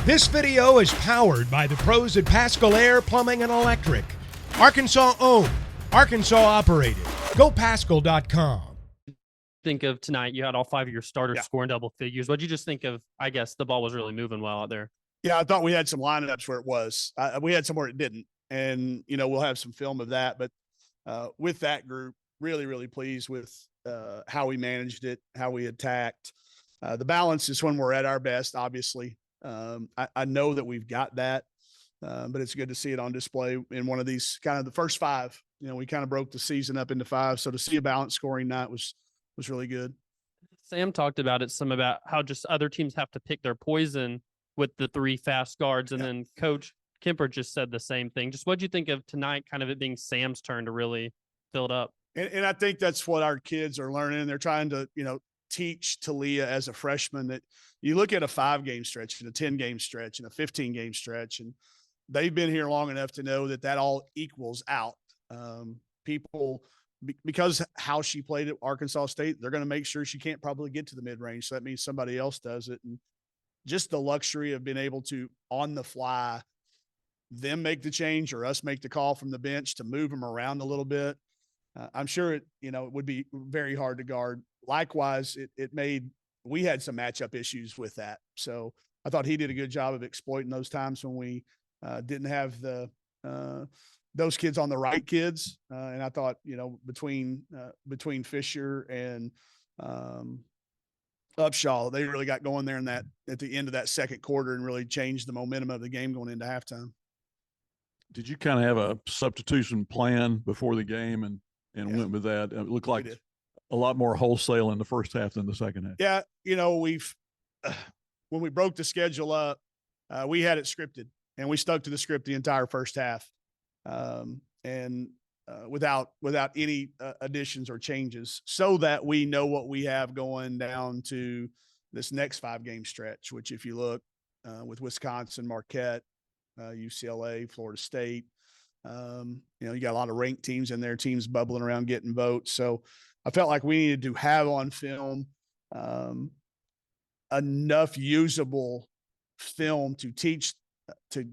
This video is powered by the pros at Pascal Air Plumbing and Electric. Arkansas owned, Arkansas operated. GoPascal.com. Think of tonight, you had all five of your starters scoring double figures. What'd you just think of? I guess the ball was really moving well out there. Yeah, I thought we had some lineups where it was. We had some where it didn't. And, we'll have some film of that. But with that group, really, really pleased with how we managed it, how we attacked. The balance is when we're at our best, obviously. I know that we've got that, but it's good to see it on display in one of these kind of the first five. We kind of broke the season up into five. So to see a balanced scoring night was really good. Sam talked about it some about how just other teams have to pick their poison with the three fast guards. And then Coach Kemper just said the same thing. Just what'd you think of tonight, kind of it being Sam's turn to really fill it up? And I think that's what our kids are learning. They're trying to, teach Talia as a freshman that you look at a 5-game stretch and a 10-game stretch and a 15-game stretch, and they've been here long enough to know that all equals out. People, because how she played at Arkansas State, they're going to make sure she can't probably get to the mid-range. So that means somebody else does it. And just the luxury of being able to, on the fly, them make the change or us make the call from the bench to move them around a little bit. I'm sure it would be very hard to guard. Likewise, we had some matchup issues with that. So I thought he did a good job of exploiting those times when we didn't have those kids on the right kids. And I thought, between Fisher and Upshaw, they really got going there at the end of that second quarter and really changed the momentum of the game going into halftime. Did you kind of have a substitution plan before the game and went with that? It looked like a lot more wholesale in the first half than the second half. Yeah. When we broke the schedule up, we had it scripted and we stuck to the script the entire first half. Without any additions or changes, so that we know what we have going down to this next 5-game stretch, which if you look with Wisconsin, Marquette, UCLA, Florida State, you got a lot of ranked teams in there, teams bubbling around getting votes. So I felt like we needed to have on film enough usable film to teach to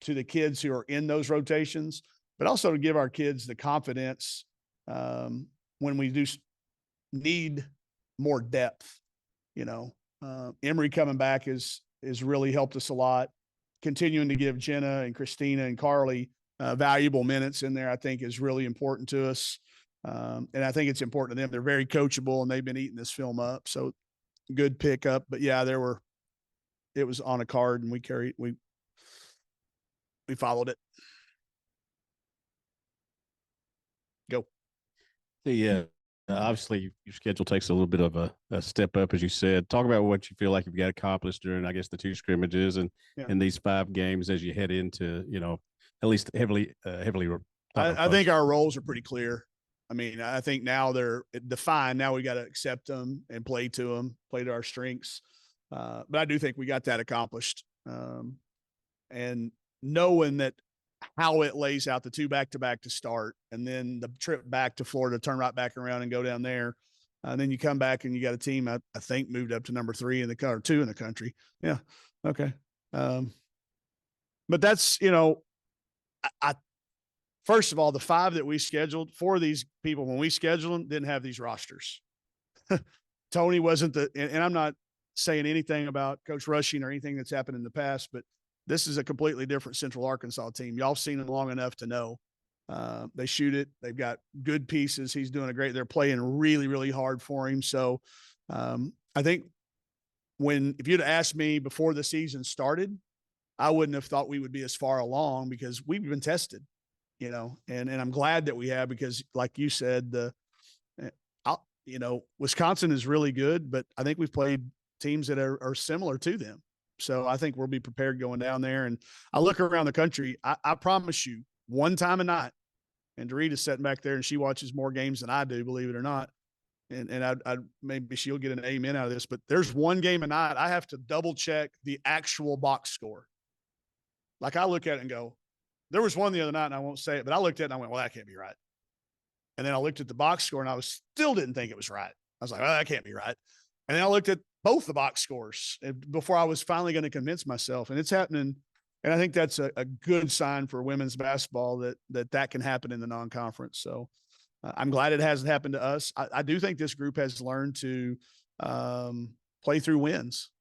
the kids who are in those rotations, but also to give our kids the confidence when we do need more depth. Emory coming back is really helped us a lot. Continuing to give Jenna and Christina and Carly valuable minutes in there, I think, is really important to us. And I think it's important to them. They're very coachable, and they've been eating this film up. So good pickup. But yeah, it was on a card, and we followed it. Go. Obviously your schedule takes a little bit of a step up, as you said. Talk about what you feel like you've got accomplished during, I guess, the 2 scrimmages and these 5 games as you head into, at least heavily. I think our roles are pretty clear. I mean, I think now they're defined. Now we got to accept them and play to our strengths. But I do think we got that accomplished. And knowing that how it lays out, the 2 back-to-back to start, and then the trip back to Florida, turn right back around and go down there. And then you come back and you got a team, I think, moved up to number 3 or 2 in the country. Yeah. Okay. But that's, first of all, the 5 that we scheduled for these people, when we scheduled them, didn't have these rosters. Tony wasn't and I'm not saying anything about Coach Rushing or anything that's happened in the past, but this is a completely different Central Arkansas team. Y'all seen them long enough to know they shoot it. They've got good pieces. He's doing they're playing really, really hard for him. So I think if you'd asked me before the season started, I wouldn't have thought we would be as far along because we've been tested, and I'm glad that we have, because like you said, Wisconsin is really good, but I think we've played teams that are similar to them. So I think we'll be prepared going down there. And I look around the country, I promise you, one time a night, and Dorita's sitting back there and she watches more games than I do, believe it or not. And I maybe she'll get an amen out of this, but there's one game a night I have to double check the actual box score. Like I look at it and go, there was one the other night, and I won't say it, but I looked at it and I went, well, that can't be right. And then I looked at the box score and I still didn't think it was right. I was like, oh, that can't be right. And then I looked at both the box scores before I was finally going to convince myself, and it's happening. And I think that's a good sign for women's basketball that can happen in the non-conference. So I'm glad it hasn't happened to us. I do think this group has learned to play through wins.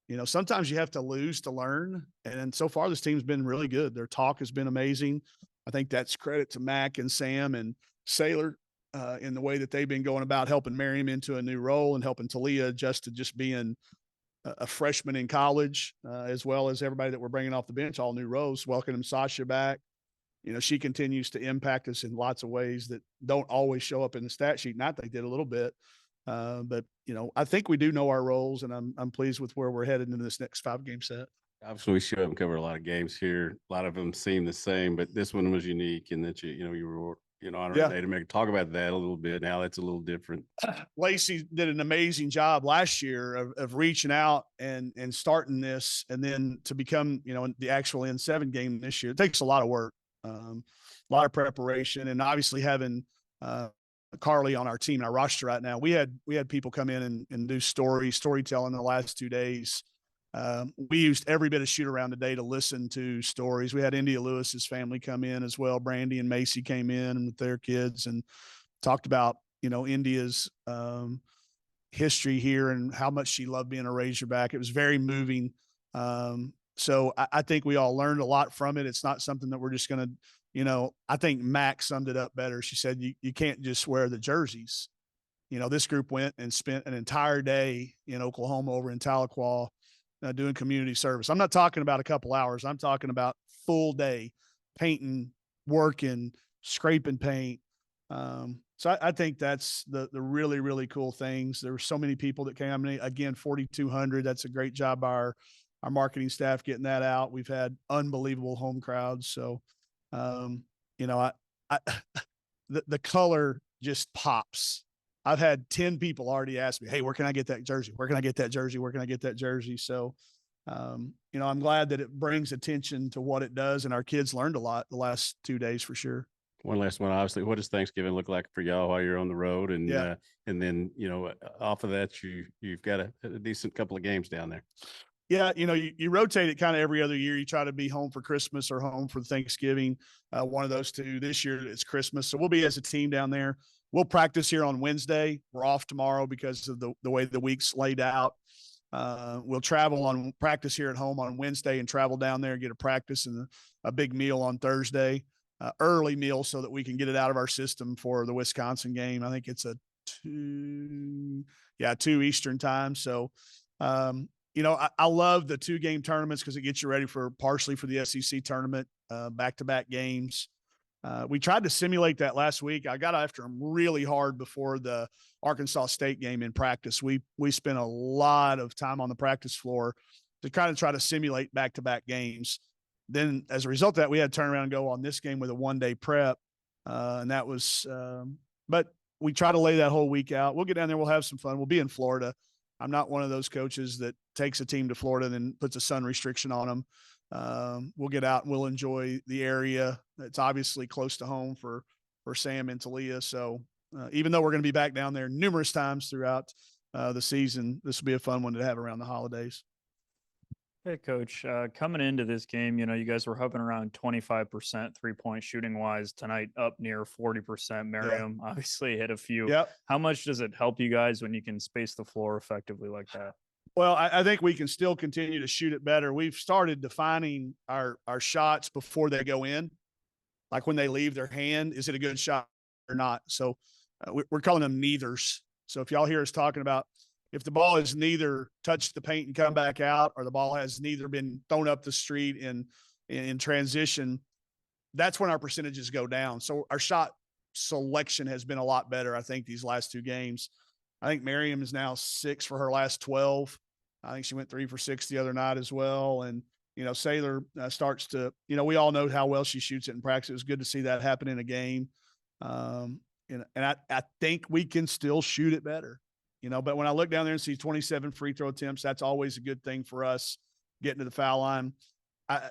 You know, sometimes you have to lose to learn. And so far, this team's been really good. Their talk has been amazing. I think that's credit to Mac and Sam and Saylor in the way that they've been going about helping Miriam into a new role and helping Talia adjust to just being a freshman in college, as well as everybody that we're bringing off the bench, all new roles. Welcoming Sasha back. You know, she continues to impact us in lots of ways that don't always show up in the stat sheet. Not they did a little bit, but you know, I think we do know our roles, and I'm pleased with where we're headed into this next 5-game set. Obviously, we show up and cover a lot of games here. A lot of them seem the same, but this one was unique in that you were honoring Native American. Talk about that a little bit. Now that's a little different. Lacey did an amazing job last year of reaching out and starting this, and then to become, you know, the actual N7 game this year. It takes a lot of work, a lot of preparation, and obviously having Carly on our team, our roster right now. We had people come in and do storytelling the last 2 days. We used every bit of shoot around today to listen to stories. We had India Lewis's family come in as well. Brandy and Macy came in with their kids and talked about, you know, India's history here and how much she loved being a Razorback. It was very moving. So I think we all learned a lot from it. It's not something that we're just going to, you know, I think Mac summed it up better. She said, you can't just wear the jerseys. You know, this group went and spent an entire day in Oklahoma over in Tahlequah, doing community service. I'm not talking about a couple hours. I'm talking about full day painting, working, scraping paint. So I think that's the really, really cool things. There were so many people that came. I mean, again, 4,200. That's a great job by our marketing staff getting that out. We've had unbelievable home crowds. So, you know, the color just pops. I've had 10 people already ask me, hey, where can I get that jersey? Where can I get that jersey? Where can I get that jersey? So, you know, I'm glad that it brings attention to what it does. And our kids learned a lot the last 2 days for sure. One last one, obviously, what does Thanksgiving look like for y'all while you're on the road? And, and then, you know, off of that, you've got a decent couple of games down there. Yeah, you know, you rotate it kind of every other year. You try to be home for Christmas or home for Thanksgiving, one of those two. This year it's Christmas. So we'll be as a team down there. We'll practice here on Wednesday. We're off tomorrow because of the way the week's laid out. We'll travel on practice here at home on Wednesday and travel down there and get a practice and a big meal on Thursday, early meal so that we can get it out of our system for the Wisconsin game. I think it's a 2 Eastern time. So, you know, I love the 2-game tournaments because it gets you ready partially for the SEC tournament, back-to-back games. We tried to simulate that last week. I got after them really hard before the Arkansas State game in practice. We spent a lot of time on the practice floor to kind of try to simulate back-to-back games. Then as a result of that, we had to turn around and go on this game with a 1-day prep. And that was, but we try to lay that whole week out. We'll get down there. We'll have some fun. We'll be in Florida. I'm not one of those coaches that takes a team to Florida and then puts a sun restriction on them. We'll get out and we'll enjoy the area. It's obviously close to home for Sam and Talia. So even though we're going to be back down there numerous times throughout the season, this will be a fun one to have around the holidays. Hey, Coach, coming into this game, you know, you guys were hovering around 25% 3-point shooting wise. Tonight up near 40%. Miriam obviously hit a few. Yep. How much does it help you guys when you can space the floor effectively like that? Well, I think we can still continue to shoot it better. We've started defining our shots before they go in. Like when they leave their hand, is it a good shot or not? So we're calling them neithers. So if y'all hear us talking about if the ball has neither touched the paint and come back out, or the ball has neither been thrown up the street in transition, that's when our percentages go down. So our shot selection has been a lot better, I think, these last 2 games. I think Miriam is now 6 for her last 12. I think she went 3 for 6 the other night as well. And, you know, Saylor starts to, you know, we all know how well she shoots it in practice. It was good to see that happen in a game. And I think we can still shoot it better, you know, but when I look down there and see 27 free throw attempts, that's always a good thing for us getting to the foul line.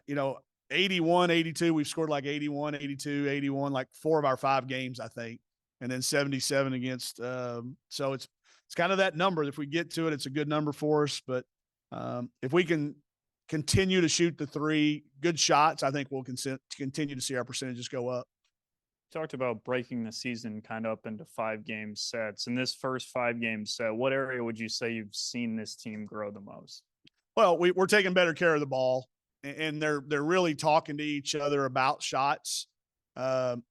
You know, 81, 82, we've scored like 81, 82, 81, like 4 of our 5 games, I think. And then 77 against, so it's kind of that number. If we get to it, it's a good number for us. But if we can continue to shoot the 3 good shots, I think we'll continue to see our percentages go up. Talked about breaking the season kind of up into 5-game sets. In this first 5-game set, what area would you say you've seen this team grow the most? Well, we're taking better care of the ball, and they're really talking to each other about shots. There's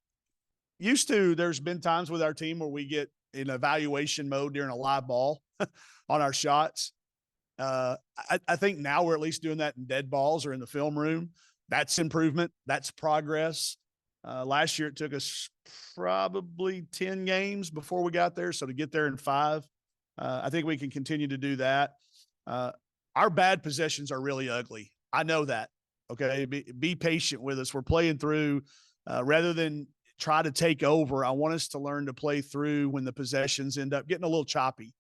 been times with our team where we get in evaluation mode during a live ball on our shots. I think now we're at least doing that in dead balls or in the film room. That's improvement. That's progress. Last year, it took us probably 10 games before we got there. So to get there in 5, I think we can continue to do that. Our bad possessions are really ugly. I know that. Okay. Be patient with us. We're playing through rather than try to take over. I want us to learn to play through when the possessions end up getting a little choppy.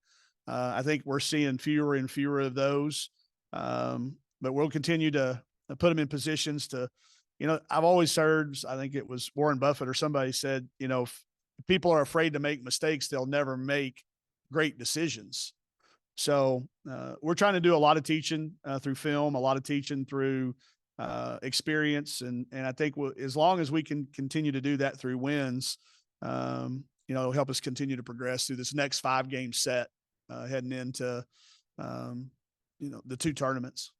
I think we're seeing fewer and fewer of those. But we'll continue to put them in positions to, I've always heard, I think it was Warren Buffett or somebody said, if people are afraid to make mistakes, they'll never make great decisions. So we're trying to do a lot of teaching through film, a lot of teaching through experience. And I think as long as we can continue to do that through wins, it'll help us continue to progress through this next 5-game set heading into, the 2 tournaments.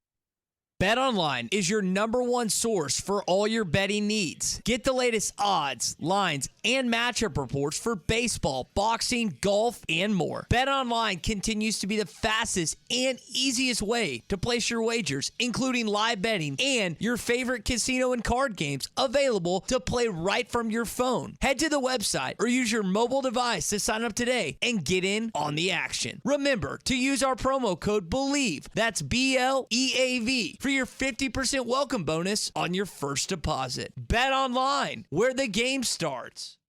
BetOnline is your #1 source for all your betting needs. Get the latest odds, lines, and matchup reports for baseball, boxing, golf, and more. BetOnline continues to be the fastest and easiest way to place your wagers, including live betting and your favorite casino and card games available to play right from your phone. Head to the website or use your mobile device to sign up today and get in on the action. Remember to use our promo code BELIEVE, that's BLEAV, for your 50% welcome bonus on your first deposit. Bet online, where the game starts.